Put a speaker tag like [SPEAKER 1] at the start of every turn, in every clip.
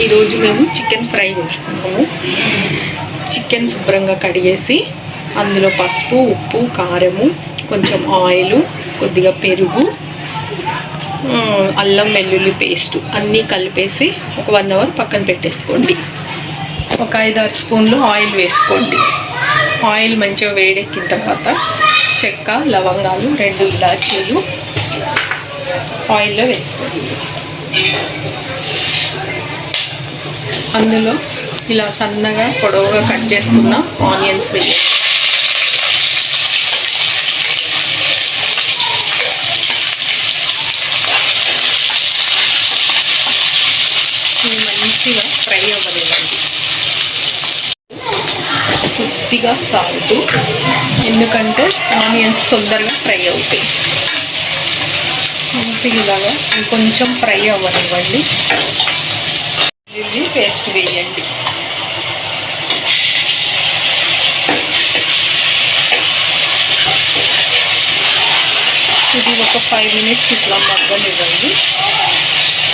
[SPEAKER 1] ఈరోజు మేము chicken fry చేస్తున్నాము. చికెన్ శుభ్రంగా కడిగేసి అందులో పసుపు, ఉప్పు, కారము, కొంచెం ఆయిల్, కొద్దిగా పెరుగు, అల్లం వెల్లుల్లి పేస్టు అన్నీ కలిపేసి ఒక 1 అవర్ పక్కన పెట్టేసుకోండి. ఒక 5-6 స్పూన్లు ఆయిల్ వేసుకోండి. ఆయిల్ మంచిగా వేడెక్కిన తర్వాత చెక్క, లవంగాలు, 2 ఇలాచీలు ఆయిల్లో వేసుకోండి. అందులో ఇలా సన్నగా పొడవుగా కట్ చేసుకున్న ఆనియన్స్ వేయండి. మంచిగా ఫ్రై అవ్వనివ్వండి. కొద్దిగా సాల్ట్, ఎందుకంటే ఆనియన్స్ తొందరగా ఫ్రై అవుతాయి. మంచిగా ఇలాగా కొంచెం ఫ్రై అవ్వనివ్వండి. వెల్లుల్లి పేస్ట్ వేయండి. ఇది ఒక 5 మినిట్స్ ఇట్లా మగ్గనివ్వండి.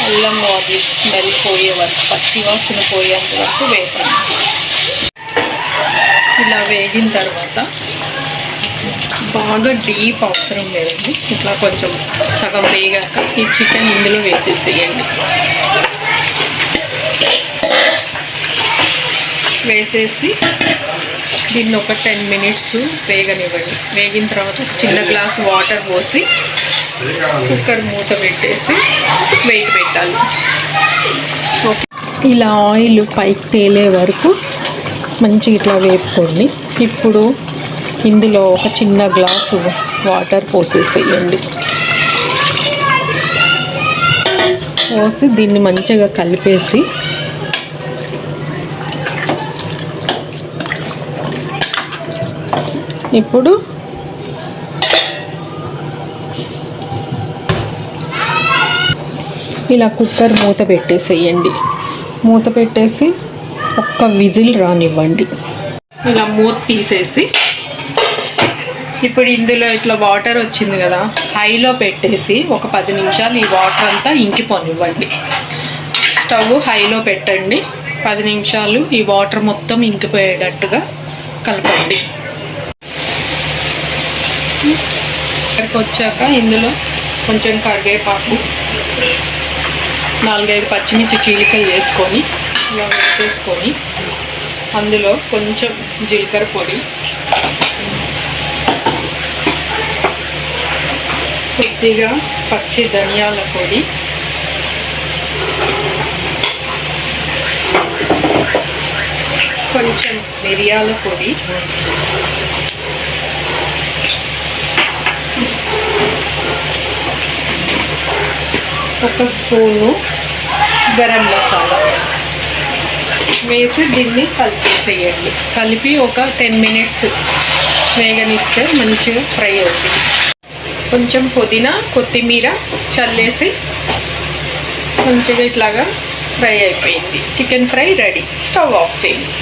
[SPEAKER 1] అల్లం అది స్మెల్ పోయే వరకు, పచ్చివాసన పోయేంత వరకు వేపండి. ఇలా వేగిన తర్వాత బాగా డీప్ అవసరం లేదండి. ఇట్లా కొంచెం సగం వేగాక ఈ చికెన్ ఇందులో వేసేసేయండి. వేసేసి దీన్ని ఒక 10 మినిట్స్ వేగనివ్వండి. వేగిన తర్వాత చిన్న గ్లాస్ వాటర్ పోసి కుక్కర్ మూత పెట్టేసి వెయిట్ పెట్టాలి. ఓకే, ఇలా ఆయిల్ పైకి తేలే వరకు మంచిగా ఇట్లా వేపుకోండి. ఇప్పుడు ఇందులో ఒక చిన్న గ్లాసు వాటర్ పోసేసేయండి. పోసి దీన్ని మంచిగా కలిపేసి ఇప్పుడు ఇలా కుక్కర్ మూత పెట్టేసేయండి. మూత పెట్టేసి ఒక్క విజిల్ రానివ్వండి. ఇలా మూత తీసేసి ఇప్పుడు ఇందులో ఇట్లా వాటర్ వచ్చింది కదా, హైలో పెట్టేసి ఒక 10 నిమిషాలు ఈ వాటర్ అంతా ఇంకిపోనివ్వండి. స్టవ్ హైలో పెట్టండి. 10 నిమిషాలు ఈ వాటర్ మొత్తం ఇంకిపోయేటట్టుగా కలపండి. ఇక్కడికి వచ్చాక ఇందులో కొంచెం కరివేపాకు, 4-5 పచ్చిమిర్చి చీలికలు వేసుకొని ఇలా వేసేసుకొని అందులో కొంచెం జీలకర్ర పొడి, కొద్దిగా పచ్చి ధనియాల పొడి, కొంచెం మిరియాల పొడి, ఒక స్పూను గరం మసాలా వేసి దీన్ని కలిపేసేయండి. కలిపి ఒక 10 మినిట్స్ వేగనిస్తే మంచిగా ఫ్రై అవుతుంది. కొంచెం పుదీనా, కొత్తిమీర చల్లేసి మంచిగా ఇట్లాగా ఫ్రై అయిపోయింది. Chicken fry ready. Stove off చేయండి.